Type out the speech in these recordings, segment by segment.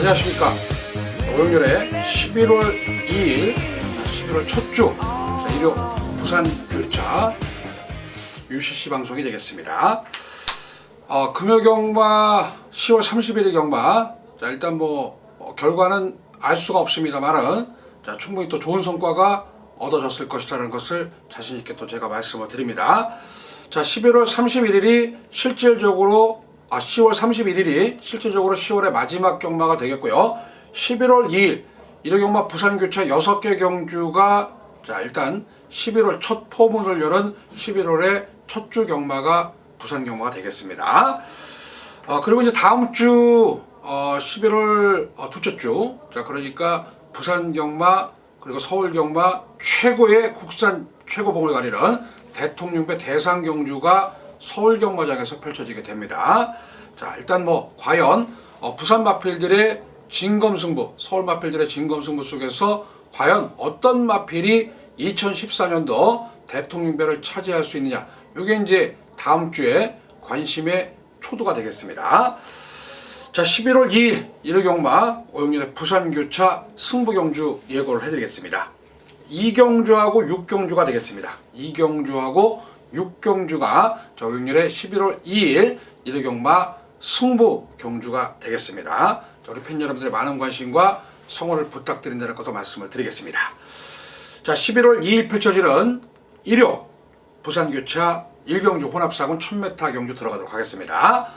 안녕하십니까. 오영렬의 11월 2일 11월 첫 주 일요 부산 교차 UCC 방송이 되겠습니다. 금요경마 10월 30일의 경마, 자 일단 결과는 알 수가 없습니다만은 충분히 또 좋은 성과가 얻어졌을 것이라는 것을 자신 있게 또 제가 말씀을 드립니다. 자 11월 31일이 실질적으로 10월 31일이 실질적으로 10월의 마지막 경마가 되겠고요. 11월 2일 1호 경마 부산교차 6개 경주가 자 일단 11월 첫 포문을 여는 11월의 첫 주 경마가 부산 경마가 되겠습니다. 그리고 이제 다음 주 11월 둘째 주, 자 그러니까 부산 경마 그리고 서울 경마 최고의 국산 최고봉을 가리는 대통령배 대상 경주가 서울 경마장에서 펼쳐지게 됩니다. 자 일단 과연 부산 마필들의 진검승부, 서울 마필들의 진검승부 속에서 과연 어떤 마필이 2014년도 대통령배를 차지할 수 있느냐, 이게 이제 다음 주에 관심의 초도가 되겠습니다. 자 11월 2일 1호 경마 오영렬의 부산교차 승부경주 예고를 해드리겠습니다. 2경주하고 6경주가 되겠습니다. 2경주하고 6경주가 오영렬의 11월 2일 1호 경마 승부경주가 되겠습니다. 우리 팬 여러분들의 많은 관심과 성원을 부탁드린다는 것도 말씀을 드리겠습니다. 자 11월 2일 펼쳐지는 1호 부산교차 1경주 혼합사군 1000m 경주 들어가도록 하겠습니다.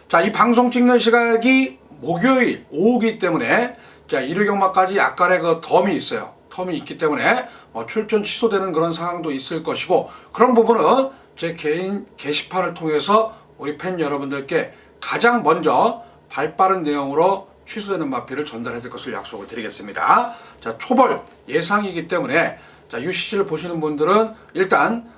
자, 이 방송 찍는 시각이 목요일 오후이기 때문에 자 1호 경마까지 약간의 그 텀이 있어요. 텀이 있기 때문에 출전 취소되는 그런 상황도 있을 것이고, 그런 부분은 제 개인 게시판을 통해서 우리 팬 여러분들께 가장 먼저 발빠른 내용으로 취소되는 마필을 전달해 드릴 것을 약속을 드리겠습니다. 자 초벌 예상이기 때문에 자 UCC를 보시는 분들은 일단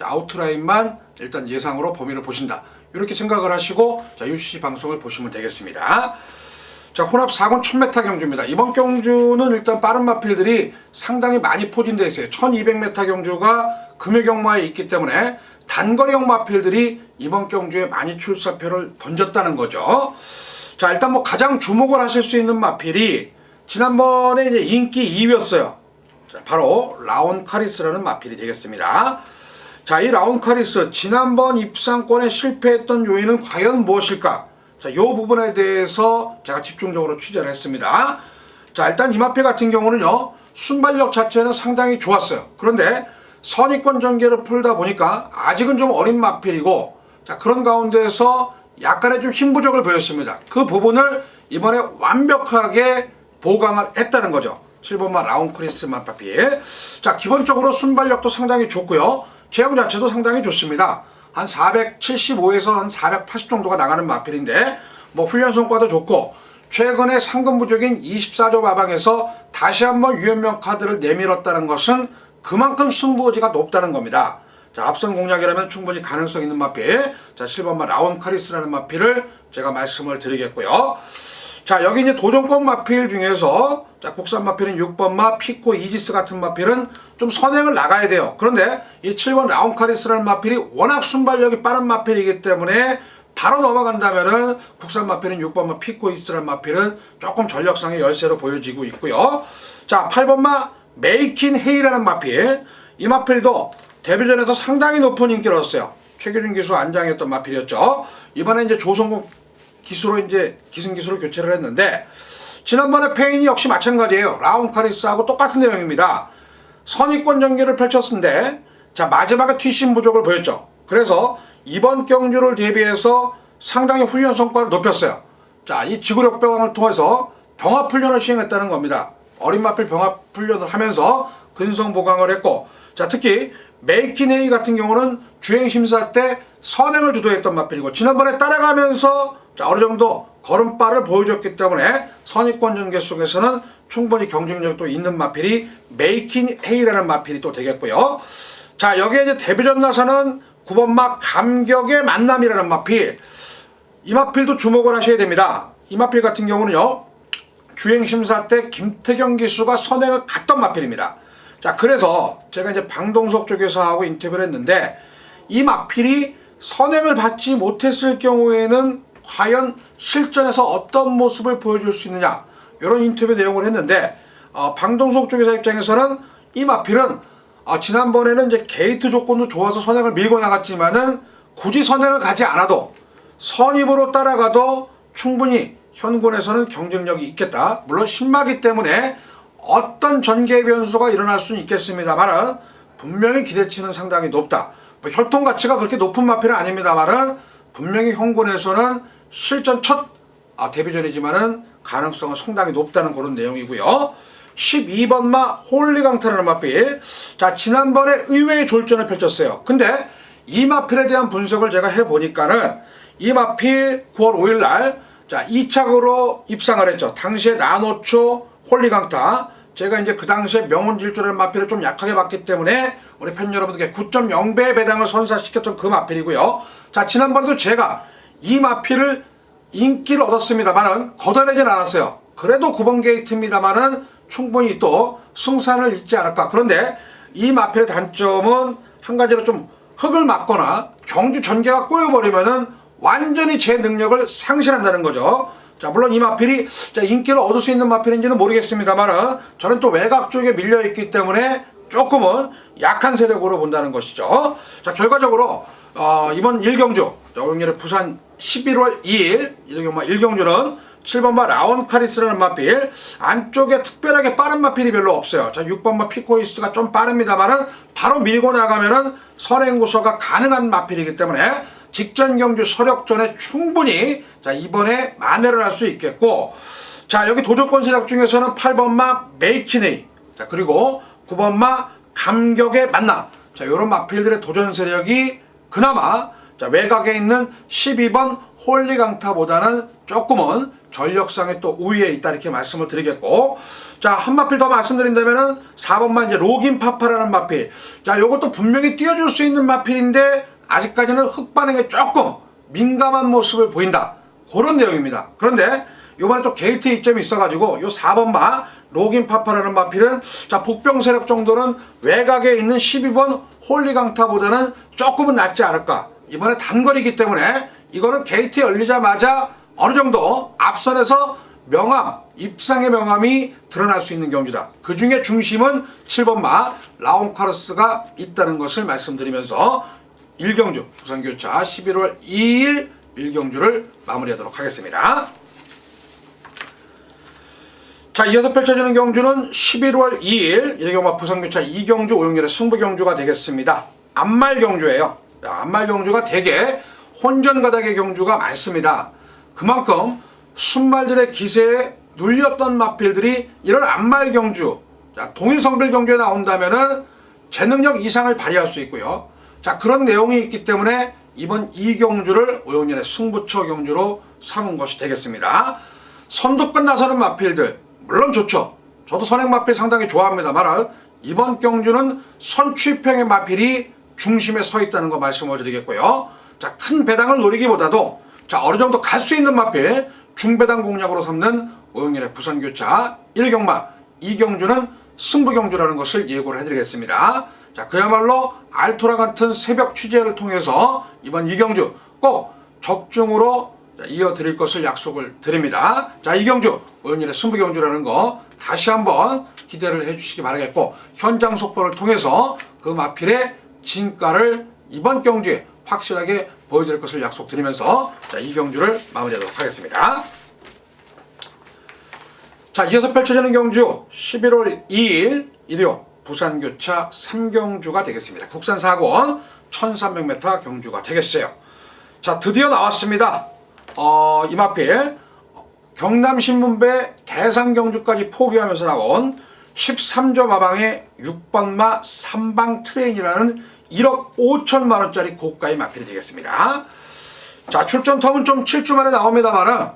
아웃라인만 일단 예상으로 범위를 보신다, 이렇게 생각을 하시고 자 UCC 방송을 보시면 되겠습니다. 자 혼합 4군 1000m 경주입니다. 이번 경주는 일단 빠른 마필들이 상당히 많이 포진되어 있어요. 1200m 경주가 금요경마에 있기 때문에 단거리형 마필들이 이번 경주에 많이 출사표를 던졌다는 거죠. 자 일단 가장 주목을 하실 수 있는 마필이 지난번에 이제 인기 2위였어요. 자 바로 라온카리스라는 마필이 되겠습니다. 자 이 라온카리스 지난번 입상권에 실패했던 요인은 과연 무엇일까? 자 이 부분에 대해서 제가 집중적으로 취재를 했습니다. 자 일단 이 마필 같은 경우는요, 순발력 자체는 상당히 좋았어요. 그런데 선입권 전개를 풀다 보니까 아직은 좀 어린 마필이고, 자 그런 가운데서 약간의 좀 힘 부족을 보였습니다. 그 부분을 이번에 완벽하게 보강을 했다는 거죠. 7번마 라온크리스 마필. 자 기본적으로 순발력도 상당히 좋고요, 체형 자체도 상당히 좋습니다. 한 475에서 한 480 정도가 나가는 마필인데 훈련 성과도 좋고, 최근에 상금 부족인 24조 마방에서 다시 한번 유연명 카드를 내밀었다는 것은 그만큼 승부지가 높다는 겁니다. 자 앞선 공략이라면 충분히 가능성 있는 마필, 자 7번마 라온카리스라는 마필을 제가 말씀을 드리겠고요. 자 여기 이제 도전권 마필 중에서 자 국산 마필은 6번마 피코 이지스 같은 마필은 좀 선행을 나가야 돼요. 그런데 이 7번 라온카리스라는 마필이 워낙 순발력이 빠른 마필이기 때문에 바로 넘어간다면은 국산 마필은 6번마 피코 이지스라는 마필은 조금 전력상의 열세로 보여지고 있고요. 자 8번마 메이킨 헤이라는 마필, 이 마필도 데뷔전에서 상당히 높은 인기를 얻었어요. 최규준 기수 안장했던 마필이었죠. 이번에 이제 조성국 기수로 이제 기승기수로 교체를 했는데, 지난번에 페인이 역시 마찬가지예요. 라온카리스하고 똑같은 내용입니다. 선입권 전개를 펼쳤는데 자 마지막에 튀심 부족을 보였죠. 그래서 이번 경주를 대비해서 상당히 훈련 성과를 높였어요. 자 이 지구력 병원을 통해서 병합 훈련을 시행했다는 겁니다. 어린 마필 병합 훈련을 하면서 근성 보강을 했고, 자 특히 메이키네이 같은 경우는 주행 심사 때 선행을 주도했던 마필이고, 지난번에 따라가면서 자 어느 정도 걸음발을 보여줬기 때문에 선입권 전개 속에서는 충분히 경쟁력도 있는 마필이 메이키네이라는 마필이 또 되겠고요. 자 여기에 이제 데뷔전 나서는 9번마 감격의 만남이라는 마필, 이 마필도 주목을 하셔야 됩니다. 이 마필 같은 경우는요, 주행심사 때 김태경 기수가 선행을 갔던 마필입니다. 자 그래서 제가 이제 방동석 쪽에서 하고 인터뷰를 했는데, 이 마필이 선행을 받지 못했을 경우에는 과연 실전에서 어떤 모습을 보여줄 수 있느냐, 이런 인터뷰 내용을 했는데, 방동석 쪽에서 입장에서는 이 마필은 지난번에는 이제 게이트 조건도 좋아서 선행을 밀고 나갔지만은 굳이 선행을 가지 않아도 선입으로 따라가도 충분히 현군에서는 경쟁력이 있겠다. 물론 신마기 때문에 어떤 전개 변수가 일어날 수는 있겠습니다만은 분명히 기대치는 상당히 높다. 뭐 혈통 가치가 그렇게 높은 마필은 아닙니다만은 분명히 현군에서는 실전 첫 데뷔전이지만은 가능성은 상당히 높다는 그런 내용이고요. 12번 마 홀리강타라는 마필. 자, 지난번에 의외의 졸전을 펼쳤어요. 근데 이 마필에 대한 분석을 제가 해보니까는 이 마필 9월 5일 날 2착으로 입상을 했죠. 당시에 나노초 홀리강타. 제가 이제 그 당시에 명운질주라는 마필을 좀 약하게 봤기 때문에 우리 팬 여러분들께 9.0배 배당을 선사시켰던 그 마필이고요. 자, 지난번에도 제가 이 마필을 인기를 얻었습니다만은 걷어내진 않았어요. 그래도 9번 게이트입니다만은 충분히 또 승산을 잇지 않을까. 그런데 이 마필의 단점은 한 가지로 좀 흙을 맞거나 경주 전개가 꼬여버리면은 완전히 제 능력을 상실한다는 거죠. 자, 물론 이 마필이 인기를 얻을 수 있는 마필인지는 모르겠습니다만은 저는 또 외곽 쪽에 밀려있기 때문에 조금은 약한 세력으로 본다는 것이죠. 자, 결과적으로 이번 1경주 오영렬의 부산 11월 2일 1경주는 7번마 라온카리스라는 마필. 안쪽에 특별하게 빠른 마필이 별로 없어요. 자, 6번마 피코이스가 좀 빠릅니다만은 바로 밀고 나가면은 선행구소가 가능한 마필이기 때문에 직전 경주 서력전에 충분히 이번에 만회를 할 수 있겠고, 자, 여기 도전권 세력 중에서는 8번마 메이키네이, 자, 그리고 9번마 감격의 만남, 자, 요런 마필들의 도전 세력이 그나마 외곽에 있는 12번 홀리강타보다는 조금은 전력상에 또 우위에 있다, 이렇게 말씀을 드리겠고, 자, 한 마필 더 말씀드린다면은 4번만 이제 로긴 파파라는 마필. 자, 요것도 분명히 띄워줄 수 있는 마필인데 아직까지는 흙 반응에 조금 민감한 모습을 보인다, 그런 내용입니다. 그런데 요번에 또 게이트 이점이 있어가지고 요 4번마 로긴 파파라는 마필은 복병 세력 정도는 외곽에 있는 12번 홀리강타보다는 조금은 낫지 않을까. 이번에 단거리이기 때문에 이거는 게이트 열리자마자 어느 정도 앞선에서 명암, 입상의 명암이 드러날 수 있는 경주다. 그 중에 중심은 7번마 라온카르스가 있다는 것을 말씀드리면서 1경주 부산교차 11월 2일 1경주를 마무리하도록 하겠습니다. 자, 이어서 펼쳐지는 경주는 11월 2일 1경마 부산교차 2경주 오영렬의 승부경주가 되겠습니다. 암말경주예요. 암말경주가 대개 혼전가닥의 경주가 많습니다. 그만큼 순말들의 기세에 눌렸던 마필들이 이런 암말경주, 동일성별 경주에 나온다면은 제 능력 이상을 발휘할 수 있고요. 자, 그런 내용이 있기 때문에 이번 2경주를 오영렬의 승부처 경주로 삼은 것이 되겠습니다. 선두권 나서는 마필들 물론 좋죠. 저도 선행 마필 상당히 좋아합니다만 이번 경주는 선취평의 마필이 중심에 서 있다는 거 말씀을 드리겠고요. 자, 큰 배당을 노리기보다도 어느 정도 갈 수 있는 마필 중배당 공략으로 삼는 오영렬의 부산교차 1경마 2경주는 승부경주라는 것을 예고를 해드리겠습니다. 자, 그야말로 알토라 같은 새벽 취재를 통해서 이번 2경주 꼭 적중으로 이어드릴 것을 약속을 드립니다. 자, 2경주 오영렬의 승부경주라는 거 다시 한번 기대를 해주시기 바라겠고, 현장 속보를 통해서 그 마필의 진가를 이번 경주에 확실하게 보여드릴 것을 약속드리면서 2경주를 마무리하도록 하겠습니다. 자, 이어서 펼쳐지는 경주 11월 2일 일요 부산교차 3경주가 되겠습니다. 국산 4권 1300m 경주가 되겠어요. 자, 드디어 나왔습니다. 이 마필 경남신문배 대상경주까지 포기하면서 나온 13조 마방의 6번마 3방 트레인이라는 1억 5천만원짜리 고가의 마필이 되겠습니다. 자, 출전 텀은 좀 7주 만에 나옵니다만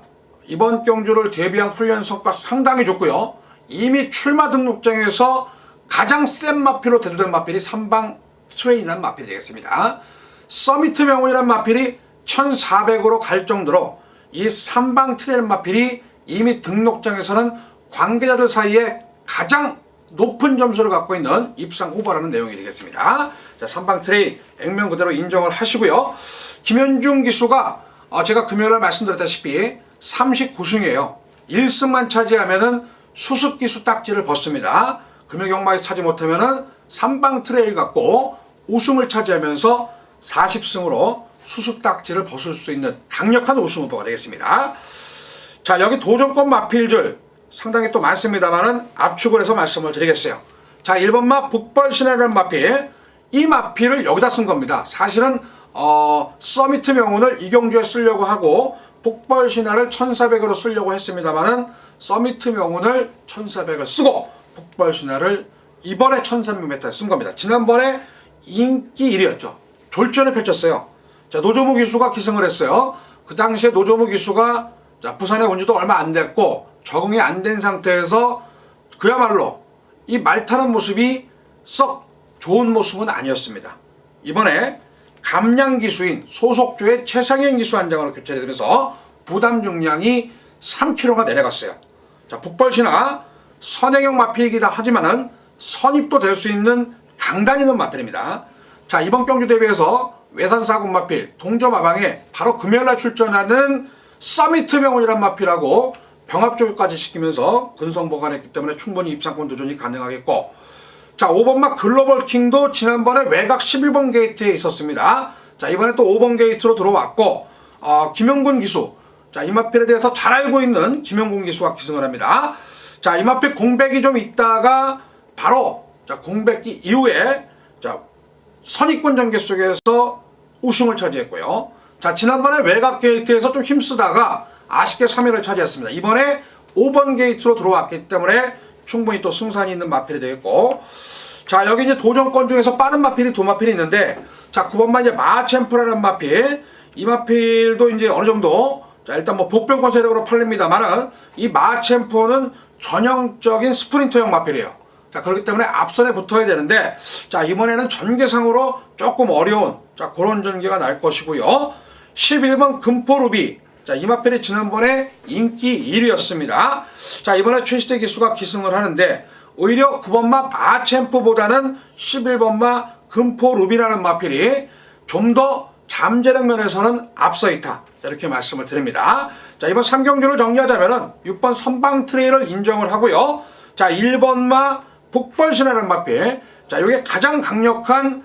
이번 경주를 대비한 훈련 성과 상당히 좋고요. 이미 출마 등록장에서 가장 센 마필로 대두된 마필이 3방 트레인이라는 마필이 되겠습니다. 서미트 명운이라는 마필이 1400으로 갈 정도로 이 3방 트레인 마필이 이미 등록장에서는 관계자들 사이에 가장 높은 점수를 갖고 있는 입상 후보라는 내용이 되겠습니다. 자, 3방 트레인 액면 그대로 인정을 하시고요. 김현중 기수가 제가 금요일에 말씀드렸다시피 39승이에요. 1승만 차지하면은 수습기수 딱지를 벗습니다. 금요경마에서 차지 못하면은 삼방 트레일 갖고 우승을 차지하면서 40승으로 수습 딱지를 벗을 수 있는 강력한 우승 후보가 되겠습니다. 자, 여기 도전권 마필들 상당히 또 많습니다만은 압축을 해서 말씀을 드리겠어요. 자, 1번마 북벌신화라는 마필, 이 마필을 여기다 쓴 겁니다. 사실은 서미트 명운을 이경주에 쓰려고 하고 북벌신화를 1400으로 쓰려고 했습니다만은 서미트 명운을 1400을 쓰고 북벌신화를 이번에 1300m에 쓴 겁니다. 지난번에 인기 1위였죠. 졸전을 펼쳤어요. 자, 노조무 기수가 기승을 했어요. 그 당시에 노조무 기수가 부산에 온 지도 얼마 안 됐고 적응이 안 된 상태에서 그야말로 이 말 타는 모습이 썩 좋은 모습은 아니었습니다. 이번에 감량 기수인 소속주의 최상현 기수 한 장으로 교체가 되면서 부담 중량이 3kg가 내려갔어요. 자, 북벌신화 선행형 마필이기도 하지만은 선입도 될 수 있는 강단 있는 마필입니다. 자, 이번 경주 대회에서 외산사군 마필 동점마방에 바로 금요일날 출전하는 서미트 명운이란 마필하고 병합조교까지 시키면서 근성보관했기 때문에 충분히 입상권 도전이 가능하겠고, 자, 5번마 글로벌 킹도 지난번에 외곽 11번 게이트에 있었습니다. 자, 이번에 또 5번 게이트로 들어왔고, 김영군 기수, 자, 이 마필에 대해서 잘 알고 있는 김영군 기수가 기승을 합니다. 자, 이 마필 공백이 좀 있다가 바로 공백기 이후에 선입권 전개 속에서 우승을 차지했고요. 자, 지난번에 외곽 게이트에서 좀 힘쓰다가 아쉽게 3위를 차지했습니다. 이번에 5번 게이트로 들어왔기 때문에 충분히 또 승산이 있는 마필이 되겠고, 자, 여기 이제 도전권 중에서 빠른 마필이 두 마필이 있는데, 자, 9번만 이제 마챔프라는 마필, 이 마필도 이제 어느 정도, 자, 일단 뭐 복병권 세력으로 팔립니다만은 이 마챔프는 전형적인 스프린터형 마필이에요. 자, 그렇기 때문에 앞선에 붙어야 되는데, 자, 이번에는 전개상으로 조금 어려운, 자, 그런 전개가 날 것이고요. 11번 금포루비, 자, 이 마필이 지난번에 인기 1위였습니다. 자, 이번에 최시대 기수가 기승을 하는데 오히려 9번마 마챔프보다는 11번마 금포루비라는 마필이 좀 더 잠재력 면에서는 앞서 있다, 이렇게 말씀을 드립니다. 자, 이번 3경주를 정리하자면은 6번 선방 트레일을 인정을 하고요. 자, 1번마 북벌신화라는 마필, 자, 이게 가장 강력한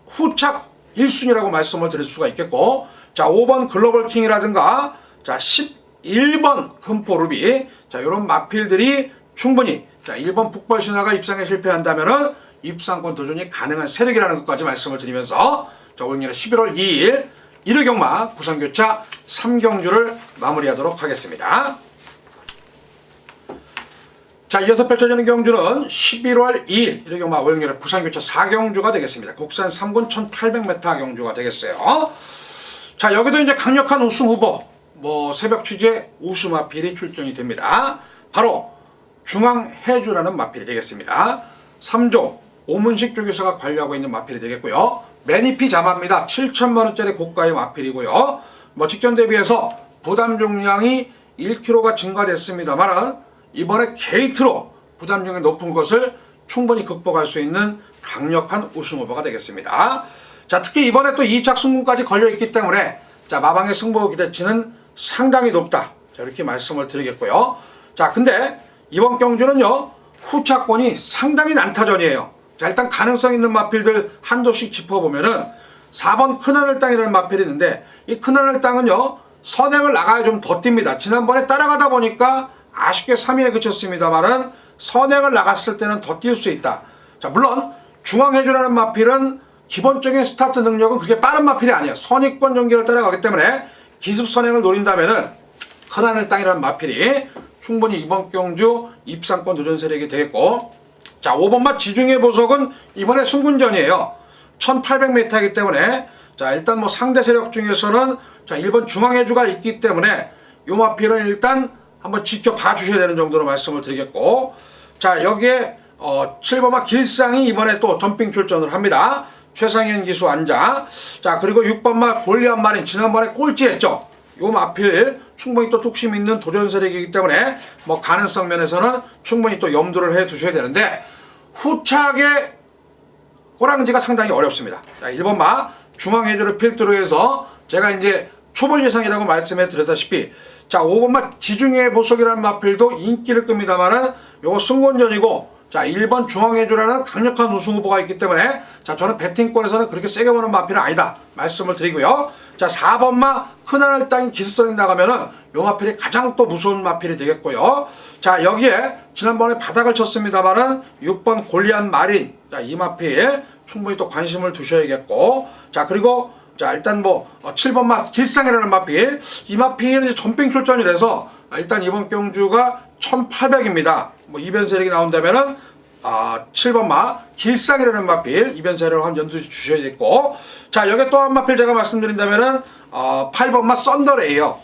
후착 1순위라고 말씀을 드릴 수가 있겠고, 자, 5번 글로벌 킹이라든가, 자, 11번 금포루비, 자, 이런 마필들이 충분히, 자, 1번 북벌신화가 입상에 실패한다면은 입상권 도전이 가능한 세력이라는 것까지 말씀을 드리면서, 자, 오늘 11월 2일 1회 경마 부산교차 3경주를 마무리하도록 하겠습니다. 자, 이어서 펼쳐지는 경주는 11월 2일 1회 경마 오영렬의 부산교차 4경주가 되겠습니다. 국산 3군 1800m 경주가 되겠어요. 자, 여기도 이제 강력한 우승 후보, 뭐 새벽 취재 우승 마필이 출전이 됩니다. 바로 중앙해주라는 마필이 되겠습니다. 3조 오문식 조교사가 관리하고 있는 마필이 되겠고요. 매니피 자마입니다. 7,000만원짜리 고가의 마필이고요. 뭐 직전 대비해서 부담 중량이 1kg가 증가됐습니다만 이번에 게이트로 부담 중량이 높은 것을 충분히 극복할 수 있는 강력한 우승 후보가 되겠습니다. 자, 특히 이번에 또 2착 승군까지 걸려있기 때문에, 자, 마방의 승부 기대치는 상당히 높다, 자, 이렇게 말씀을 드리겠고요. 자, 근데 이번 경주는요 후차권이 상당히 난타전이에요. 자, 일단 가능성 있는 마필들 한도씩 짚어보면은 4번 큰하늘 땅이라는 마필이 있는데, 이 큰하늘 땅은요 선행을 나가야 좀 더 뜁니다. 지난번에 따라가다 보니까 아쉽게 3위에 그쳤습니다만은 선행을 나갔을 때는 더 뛸 수 있다. 자, 물론 중앙해주라는 마필은 기본적인 스타트 능력은 그렇게 빠른 마필이 아니에요. 선입권 전개를 따라가기 때문에 기습 선행을 노린다면은 큰하늘 땅이라는 마필이 충분히 이번 경주 입상권 도전 세력이 되겠고, 자, 5번마 지중해 보석은 이번에 승군전이에요. 1800m이기 때문에, 자, 일단 뭐 상대 세력 중에서는, 자, 1번 중앙해주가 있기 때문에 이 마필은 일단 한번 지켜봐 주셔야 되는 정도로 말씀을 드리겠고, 자, 여기에 7번마 길상이 이번에 또 점핑 출전을 합니다. 최상현 기수 앉아. 자, 그리고 6번마 골리앗 마린 지난번에 꼴찌했죠. 요 마필 충분히 또 뚝심 있는 도전 세력이기 때문에 뭐 가능성 면에서는 충분히 또 염두를 해 두셔야 되는데, 후착의 꼬랑지가 상당히 어렵습니다. 자, 1번마 중앙해주를 필두로 해서 제가 이제 초벌 예상이라고 말씀해 드렸다시피 자 5번마 지중해 보석이라는 마필도 인기를 끕니다만은 요거 승권전이고 자 1번 중앙해주라는 강력한 우승 후보가 있기 때문에 자 저는 배팅권에서는 그렇게 세게 보는 마필은 아니다 말씀을 드리고요. 자 4번마 큰하늘 땅이 기습선에 나가면은 요 마필이 가장 또 무서운 마필이 되겠고요. 자 여기에 지난번에 바닥을 쳤습니다만은 6번 골리앗 마린 자 이 마필 충분히 또 관심을 두셔야겠고 자 그리고 자 일단 뭐 7번마 길상이라는 마필 이 마필은 전빙 출전이라서 일단 이번 경주가 1800입니다. 뭐 이변 세력이 나온다면은 7번마 길상이라는 마필 이변 세력을 한번 연두 주셔야겠고 자 여기 또 한 마필 제가 말씀드린다면은 8번마 썬더레이요.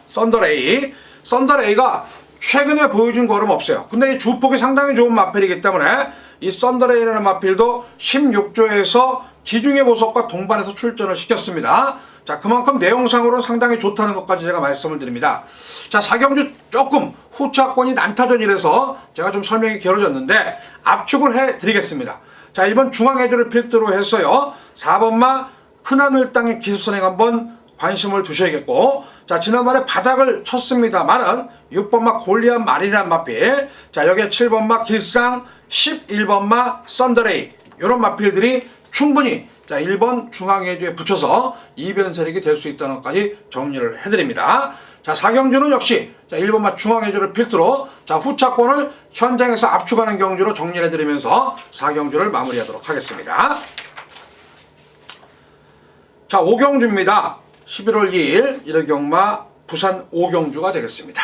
썬더레이가 최근에 보여준 걸음 없어요. 근데 이 주폭이 상당히 좋은 마필이기 때문에 이 썬더레이라는 마필도 16조에서 지중해 보석과 동반해서 출전을 시켰습니다. 자 그만큼 내용상으로는 상당히 좋다는 것까지 제가 말씀을 드립니다. 자 4경주 조금 후차권이 난타전이라서 제가 좀 설명이 길어졌는데 압축을 해 드리겠습니다. 자 1번 중앙해주를 필두로 해서요 4번마 큰하늘 땅의 기습선행 한번 관심을 두셔야겠고 자 지난번에 바닥을 쳤습니다만은 6번마 골리앗 마린이라는 마필 자 여기에 7번마 길상 11번마 썬더레이 이런 마필들이 충분히 자 1번 중앙해주에 붙여서 이변 세력이 될 수 있다는 것까지 정리를 해드립니다. 자 4경주는 역시 자 1번마 중앙해주를 필두로 자 후차권을 현장에서 압축하는 경주로 정리를 해드리면서 4경주를 마무리하도록 하겠습니다. 자 5경주입니다. 11월 2일 1회경마 부산 5경주가 되겠습니다.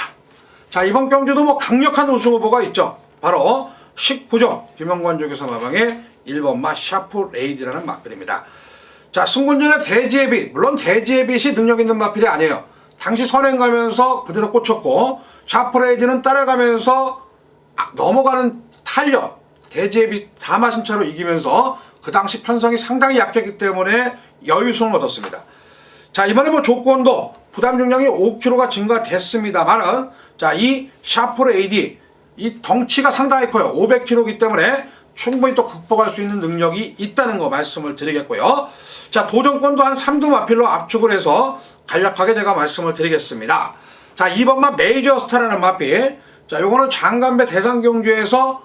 자 이번 경주도 뭐 강력한 우승 후보가 있죠. 바로 19조 김영관 조교사 마방의 1번마 샤프 레이디라는 마필입니다. 자 승군전의 대지의 빛 물론 대지의 빛이 능력 있는 마필이 아니에요. 당시 선행 가면서 그대로 꽂혔고 샤프 레이디는 따라가면서 넘어가는 탄력 대지의 빛 4마신차로 이기면서 그 당시 편성이 상당히 약했기 때문에 여유승을 얻었습니다. 자 이번에 뭐 조건도 부담 중량이 5kg가 증가됐습니다만은 자 이 샤프 레이디 이 덩치가 상당히 커요. 500kg이기 때문에 충분히 또 극복할 수 있는 능력이 있다는 거 말씀을 드리겠고요. 자 도전권도 한 3두 마필로 압축을 해서 간략하게 제가 말씀을 드리겠습니다. 자 2번마 메이저 스타라는 마필 자 요거는 장간배 대상경주에서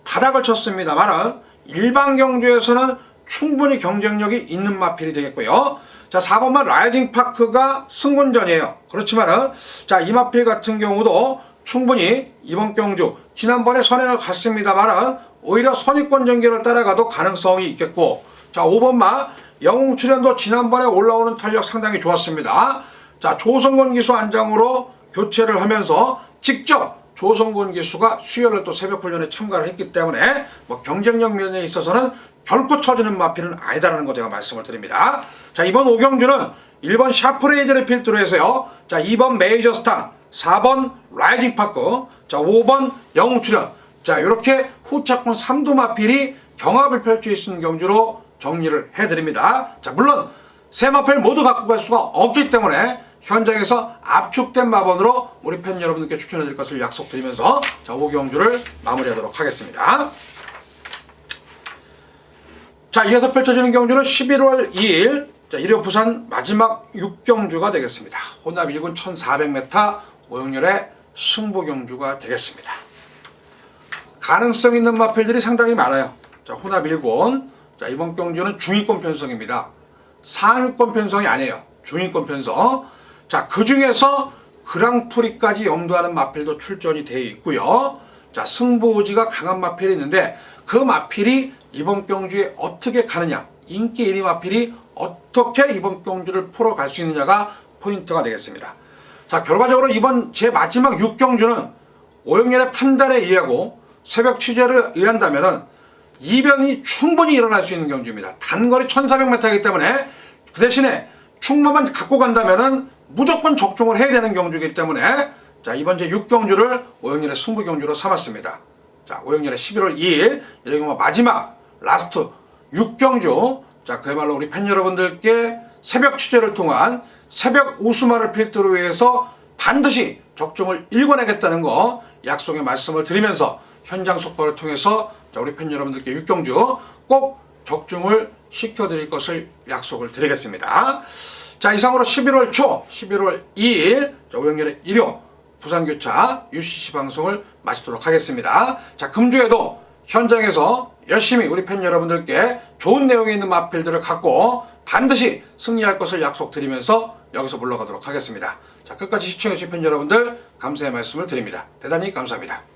바닥을 쳤습니다만은 일반 경주에서는 충분히 경쟁력이 있는 마필이 되겠고요. 자 4번마 라이징 파크가 승군전이에요. 그렇지만은 자 이 마필 같은 경우도 충분히 이번 경주 지난번에 선행을 갔습니다만은 오히려 선의권 전개를 따라가도 가능성이 있겠고 자 5번마 영웅 출연도 지난번에 올라오는 탄력 상당히 좋았습니다. 자 조성권 기수 안장으로 교체를 하면서 직접 조성권 기수가 수요일을 또 새벽 훈련에 참가를 했기 때문에 뭐 경쟁력 면에 있어서는 결코 처지는 마필은 아니다라는 거 제가 말씀을 드립니다. 자 이번 5경주는 1번 샤프레이드를 필두로 해서요 자 2번 메이저 스타 4번 라이징 파크 자 5번 영웅 출연 자 이렇게 후차권 3두 마필이 경합을 펼칠 수 있는 경주로 정리를 해드립니다. 자 물론 세 마필 모두 갖고 갈 수가 없기 때문에 현장에서 압축된 마번으로 우리 팬 여러분들께 추천해 드릴 것을 약속드리면서 자 5경주를 마무리하도록 하겠습니다. 자 이어서 펼쳐지는 경주는 11월 2일 자 1회 부산 마지막 6경주가 되겠습니다. 혼합 1군 1400m 오영렬의 승부경주가 되겠습니다. 가능성 있는 마필들이 상당히 많아요. 자 혼합 1군 자 이번 경주는 중위권 편성입니다. 상위권 편성이 아니에요. 중위권 편성 자 그중에서 그랑프리까지 염두하는 마필도 출전이 되어 있고요. 자 승부의지가 강한 마필이 있는데 그 마필이 이번 경주에 어떻게 가느냐 인기 1위 마필이 어떻게 이번 경주를 풀어갈 수 있느냐가 포인트가 되겠습니다. 자 결과적으로 이번 제 마지막 6경주는 오영렬의 판단에 의하고 새벽 취재를 의한다면 이변이 충분히 일어날 수 있는 경주입니다. 단거리 1400m이기 때문에 그 대신에 충무만 갖고 간다면 무조건 적중을 해야 되는 경주이기 때문에 자 이번 제 6경주를 오영렬의 승부경주로 삼았습니다. 자 오영렬의 11월 2일 이렇게 마지막 라스트 6경주 자 그야말로 우리 팬 여러분들께 새벽 취재를 통한 새벽 우수마를 필두로 해서 반드시 적중을 일궈내겠다는 거 약속의 말씀을 드리면서 현장 속보를 통해서 자 우리 팬 여러분들께 6경주 꼭 적중을 시켜드릴 것을 약속을 드리겠습니다. 자, 이상으로 11월 초, 11월 2일 오영렬의 일요 부산교차 UCC 방송을 마치도록 하겠습니다. 자, 금주에도 현장에서 열심히 우리 팬 여러분들께 좋은 내용이 있는 마필들을 갖고 반드시 승리할 것을 약속드리면서 여기서 물러가도록 하겠습니다. 자, 끝까지 시청해주신 팬 여러분들 감사의 말씀을 드립니다. 대단히 감사합니다.